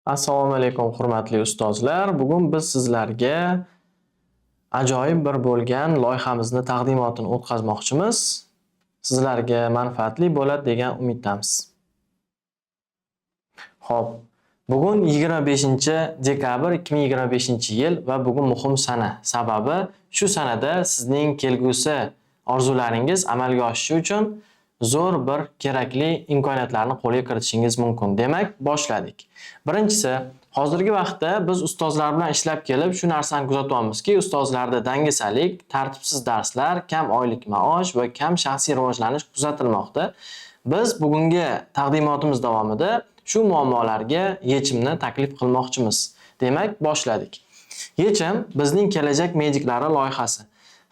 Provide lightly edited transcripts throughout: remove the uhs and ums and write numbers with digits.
Assalomu alaykum hurmatli ustozlar. Bugun biz sizlarga ajoyib bir bo'lgan loyihamizni taqdimotini o'tkazmoqchimiz. Sizlarga manfaatli bo'ladi degan umiddamiz. Xo'p, bugun 25-dekabr 2025-yil va bugun muhim sana. Sababi shu sanada sizning kelgusi orzularingiz amalga oshishi uchun zo'r bir kerakli imkoniyatlarni qo'lga kiritishingiz mumkin. Demak, boshladik. Birinchisi, hozirgi vaqtda biz ustozlar bilan ishlab kelib, shu narsani kuzatyapmizki, ustozlarda dangasalik, tartibsiz darslar, kam oylik maosh va kam shaxsiy rivojlanish kuzatilmoqda. Biz bugungi taqdimotimiz davomida shu muammolarga yechimni taklif qilmoqchimiz. Demak, boshladik. Yechim bizning kelajak mediklari loyihasi.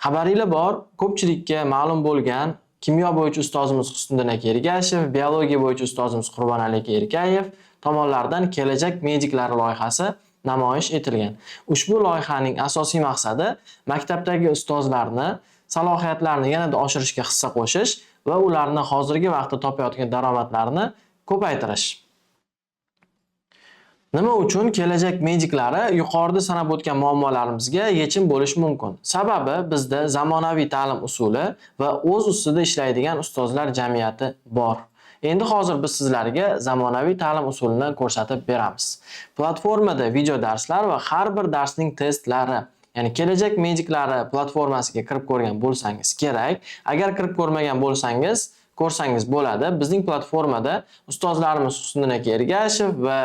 Xabaringlar bor, ko'pchilikka ma'lum bo'lgan kimyo bo'yicha ustozimiz Husniddin aka Ergashev, biologiya bo'yicha ustozimiz Qurbonali aka Erkayev tomonlaridan kelajak mediklari loyihasi namoyish etilgan. Ushbu loyihaning asosiy maqsadi maktabdagi ustozlarni salohiyatlarini yanada oshirishga hissa qo'shish va ularni hozirgi vaqtda topayotgan daromadlarini ko'paytirish. Nima uchun kelajak mediklari yuqorida sanab o'tgan muammolarimizga yechim bo'lishi mumkin? Sababi bizda zamonaviy ta'lim usuli va o'z ustida ishlaydigan ustozlar jamiyati bor. Endi hozir biz sizlarga zamonaviy ta'lim usulini ko'rsatib beramiz. Platformada video darslar va har bir darsning testlari, ya'ni kelajak mediklari platformasiga kirib ko'rgan bo'lsangiz kerak. Agar kirib ko'rmagan bo'lsangiz, ko'rsangiz bo'ladi. Bizning platformada ustozlarimiz Husniddin aka Ergashev va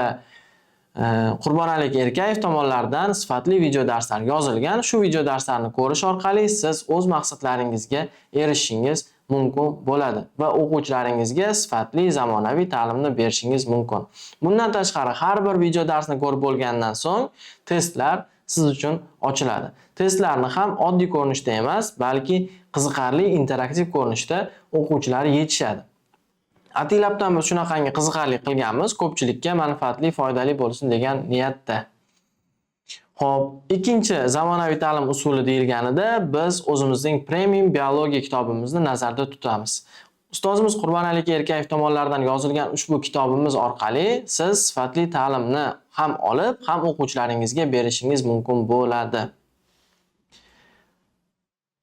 Qurbonali aka Erkayev tomonlaridan sifatli video darslar yozilgan. Shu video darslarni ko'rish orqali siz o'z maqsadlaringizga erishishingiz mumkin bo'ladi va o'quvchilaringizga sifatli zamonaviy ta'limni berishingiz mumkin. Bundan tashqari har bir video darsni ko'rib bo'lgandan so'ng testlar siz uchun ochiladi. Testlarni ham oddiy ko'rinishda emas, balki qiziqarli interaktiv ko'rinishda o'quvchilar yechishadi. Atilabdan biz shunaqangi qiziqarli qilganmiz, ko'pchilikka manfaatli, foydali bo'lsin degan niyatda. Xo'p, ikkinchi zamonaviy ta'lim usuli deyilganida biz o'zimizning premium biologiya kitobimizni nazarda tutamiz. Ustozimiz Qurbonali aka Erkayev tomonlaridan yozilgan ushbu kitobimiz orqali siz sifatli ta'limni ham olib, ham o'quvchilaringizga berishingiz mumkin bo'ladi.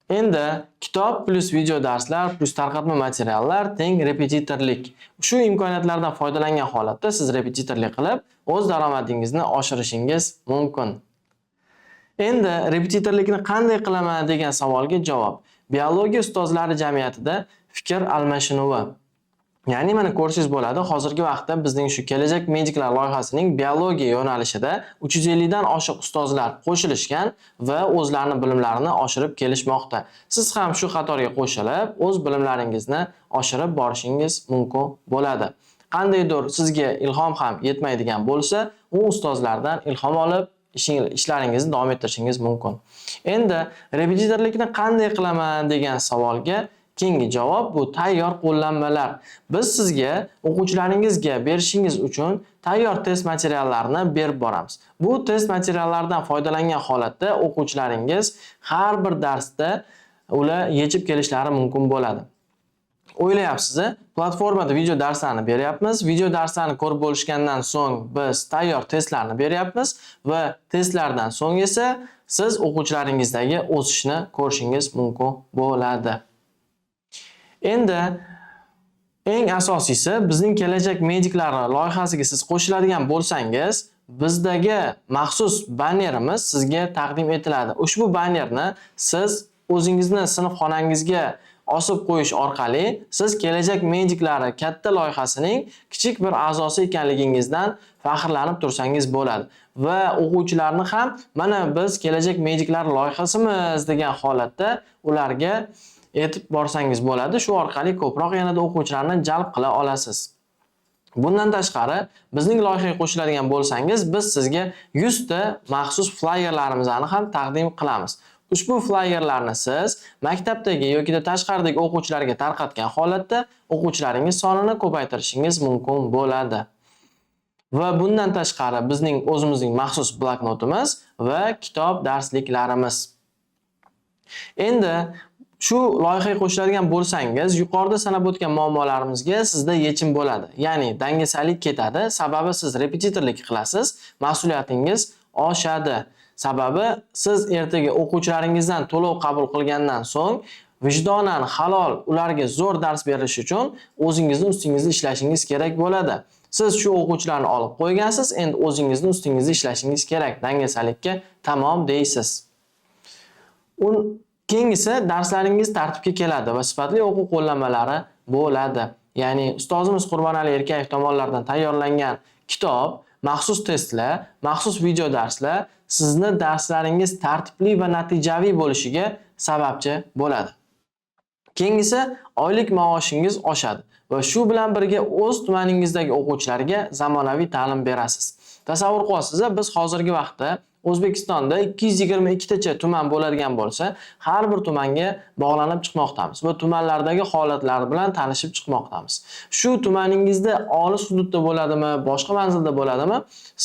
Endi kitob plus video darslar plus tarqatma materiallar teng repetitorlik. Shu imkoniyatlardan foydalangan holatda siz repetitorlik qilib, o'z daromadingizni oshirishingiz mumkin. Endi repetitorlikni qanday qilaman degan savolga javob. Biologiya ustozlari jamiyatida fikr almashinuvi. Ya'ni mana ko'rishingiz bo'ladi, hozirgi vaqtda bizning shu kelajak mediklar loyihasining biologiya yo'nalishida 350 dan oshiq ustozlar qo'shilishgan va o'zlarining bilimlarini oshirib kelishmoqda. Siz ham shu qatorga qo'shilib, o'z bilimlaringizni oshirib borishingiz mumkin bo'ladi. Qandaydir sizga ilhom ham yetmaydigan bo'lsa, u ustozlardan ilhom olib ishlaringizni davom ettirishingiz mumkin. Endi repetitorlikni qanday qilaman degan savolga keyingi javob bu tayyor qo'llanmalar. Biz sizga o'quvchilaringizga berishingiz uchun tayyor test materiallarini berib boramiz. Bu test materiallaridan foydalangan holatda o'quvchilaringiz har bir darsda ular yechib kelishlari mumkin bo'ladi. O'ylayapsiz, platformada video darslarni beryapmiz. Video darslarni ko'rib bo'lishgandan so'ng biz tayyor testlarni beryapmiz va testlardan so'ng esa siz o'quvchilaringizdagi o'sishni ko'rishingiz mumkin bo'ladi. Endi eng asosiysi bizning kelajak mediklari loyihasiga siz qo'shiladigan bo'lsangiz, bizdagi maxsus bannerimiz sizga taqdim etiladi. Ushbu bannerni siz o'zingizni sinf xonangizga osib qo'yish orqali siz kelajak mediklari katta loyihasining kichik bir a'zosi ekanligingizdan faxrlanib tursangiz bo'ladi va o'quvchilarni ham mana biz kelajak mediklar loyihasimiz degan holatda ularga etib borsangiz bo'ladi. Shu orqali ko'proq yanada o'quvchilarni jalb qila olasiz. Bundan tashqari, bizning loyihaga qo'shiladigan bo'lsangiz, biz sizga 100 ta maxsus flyerlarimizni ham taqdim qilamiz. Ushbu flyerlarni siz maktabdagi yoki tashqaridagi o'quvchilarga tarqatgan holatda o'quvchilaringiz sonini ko'paytirishingiz mumkin bo'ladi. Va bundan tashqari bizning o'zimizning maxsus bloknotimiz va kitob darsliklarimiz. Endi shu loyihaga qo'shiladigan bo'lsangiz, yuqorida sanab o'tgan muammolarimizga sizda yechim bo'ladi. Ya'ni dangasalik ketadi, sababi siz repetitorlik qilasiz, mas'uliyatingiz oshadi. Sababi siz ertaga o'quvchilaringizdan to'lov qabul qilgandan so'ng vijdonan halol ularga zo'r dars berish uchun o'zingizni ustingizda ishlashingiz kerak bo'ladi. Siz shu o'quvchilarni olib qo'ygansiz, endi o'zingizni ustingizda ishlashingiz kerak. Dangasalikka tamom deysiz. Keyingisi darslaringiz tartibga keladi va sifatli o'quv qo'llanmalari bo'ladi. Ya'ni ustozimiz Qurbonali Erkayev tomonidan tayyorlangan kitob, maxsus testlar, maxsus video darslar sizni darslaringiz tartibli va natijaviy bo'lishiga sababchi bo'ladi. Keyingisi oylik maoshingiz oshadi va shu bilan birga o'z tumaningizdagi o'quvchilarga zamonaviy ta'lim berasiz. Tasavvur qilasiz, biz hozirgi vaqtda O'zbekistonda 222 tacha tuman bo'ladigan bo'lsa, har bir tumanga bog'lanib chiqmoqdamiz va tumanlardagi holatlar bilan tanishib chiqmoqdamiz. Shu tumaningizda olis hududda bo'ladimi, boshqa manzilda bo'ladimi,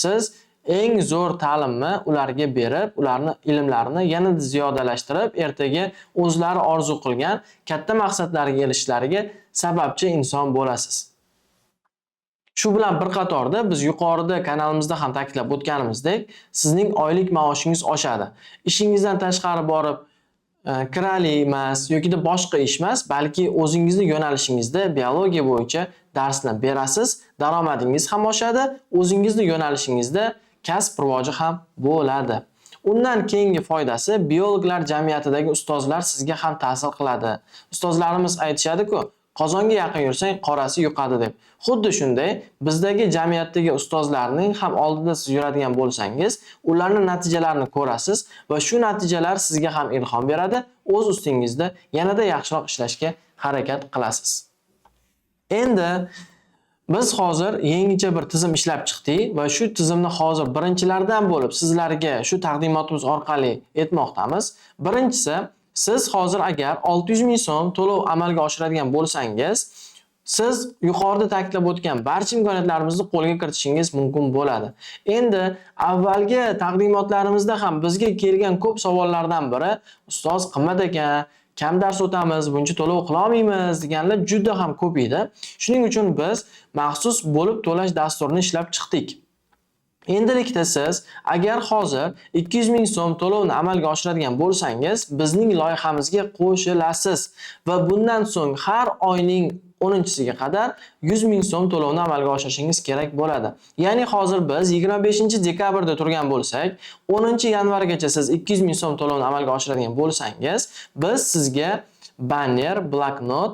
siz eng zo'r ta'limni ularga berib, ularni ilmlarini yanada ziyodalashtirib, ertaga o'zlari orzu qilgan katta maqsadlarga erishishlariga sababchi inson bo'lasiz. Shu bilan bir qatorda biz yuqorida kanalimizda ham ta'kidlab o'tganimizdek, sizning oylik maoshingiz oshadi. Ishingizdan tashqari borib kirali emas yoki boshqa ish emas, balki o'zingizning yo'nalishingizda biologiya bo'yicha darsni berasiz, daromadingiz ham oshadi, o'zingizning yo'nalishingizda kasb rivoji ham bo'ladi. Undan keyingi foydasi biologlar jamiyatidagi ustozlar sizga ham ta'sir qiladi. Ustozlarimiz aytishadi-ku, qozonga yaqin yursang qorasi yuqadi deb. Xuddi shunday bizdagi jamiyatdagi ustozlarning ham oldida siz yuradigan bo'lsangiz, ularning natijalarini ko'rasiz va shu natijalar sizga ham ilhom beradi. O'z ustingizda yanada yaxshiroq ishlashga harakat qilasiz. Endi biz hozir yangicha bir tizim ishlab chiqdik va shu tizimni hozir birinchilardan bo'lib sizlarga shu taqdimotimiz orqali aytmoqdamiz. Birinchisi, siz hozir agar 600 ming so'm to'lov amalga oshiradigan bo'lsangiz, siz yuqorida ta'kidlab o'tgan barcha imkoniyatlarimizni qo'lga kiritishingiz mumkin bo'ladi. Endi avvalgi taqdimotlarimizda ham bizga kelgan ko'p savollardan biri, ustoz qimmat ekan, kam dars o'tamiz, buncha to'lov qila olmaymiz deganlar juda ham ko'p edi. Shuning uchun biz maxsus bo'lib to'lash dasturini ishlab chiqdik. Endilikda siz agar hozir 200 ming so'm to'lovni amalga oshiradigan bo'lsangiz, bizning loyihamizga qo'shilasiz va bundan so'ng har oyning 10-siga qadar 100 ming so'm to'lovni amalga oshirishingiz kerak bo'ladi. Ya'ni hozir biz 25-dekabrda turgan bo'lsak, 10-yanvargacha siz 200 ming so'm to'lovni amalga oshiradigan bo'lsangiz, biz sizga banner, bloknot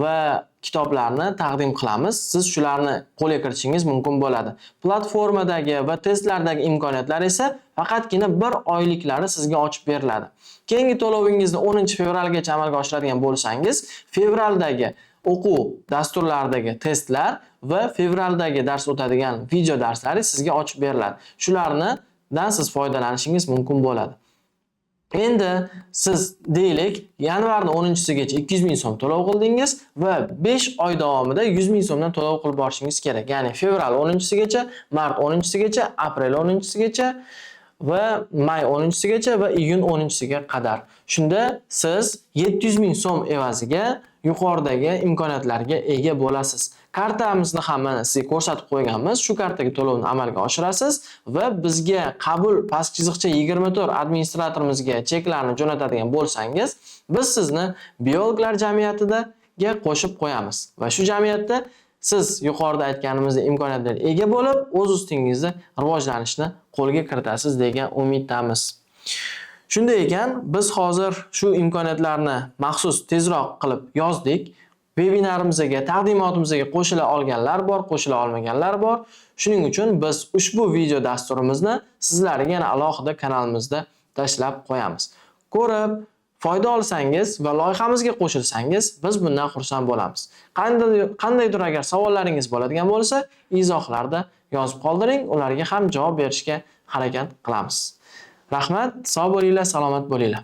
va kitoblarni taqdim qilamiz. Siz shularni qo'lga kiritishingiz mumkin bo'ladi. Platformadagi va testlardagi imkoniyatlar esa faqatgina bir oyliklari sizga ochib beriladi. Keyingi to'lovingizni 10-fevralgacha amalga oshiradigan bo'lsangiz, fevraldagi o'quv dasturlaridagi testlar va fevraldagi dars o'tadigan video darslari sizga ochib beriladi. Shulardan siz foydalanishingiz mumkin bo'ladi. Endi siz deylik, yanvarning 10-sigacha 200 ming so'm to'lov qildingiz va 5 oy davomida 100 ming so'mdan to'lov qilib borishingiz kerak. Ya'ni fevral 10-sigacha, mart 10-sigacha, aprel 10-sigacha va may 10-sigacha va iyun 10-siga qadar. Shunda siz 700 ming so'm evaziga yuqoridagi imkoniyatlarga ega bo'lasiz. Kartamizni ham mana sizga ko'rsatib qo'yganmiz. Shu kartaga to'lovni amalga oshirasiz va bizga qabul past chiziqcha 24 administratorimizga cheklarni jo'natadigan bo'lsangiz, biz sizni biologlar jamiyatiga qo'shib qo'yamiz va shu jamiyatda siz yuqorida aytganimizdek imkoniyatlarga ega bo'lib, o'z ustingizda rivojlanishni qo'lga kiritasiz degan umiddamiz. Shunday ekan, biz hozir shu imkoniyatlarni maxsus tezroq qilib yozdik. Webinarimizga, taqdimotimizga qo'shila olganlar bor, qo'shila olmaganlar bor. Shuning uchun biz ushbu video dasturimizni sizlarga yana alohida kanalimizda tashlab qo'yamiz. Ko'rib, foyda olsangiz va loyihamizga qo'shilsangiz, biz bundan xursand bo'lamiz. Qandaydir agar savollaringiz bo'ladigan bo'lsa, izohlarda yozib qoldiring, ularga ham javob berishga harakat qilamiz. Rahmat, sog' bo'linglar, salomat bo'linglar.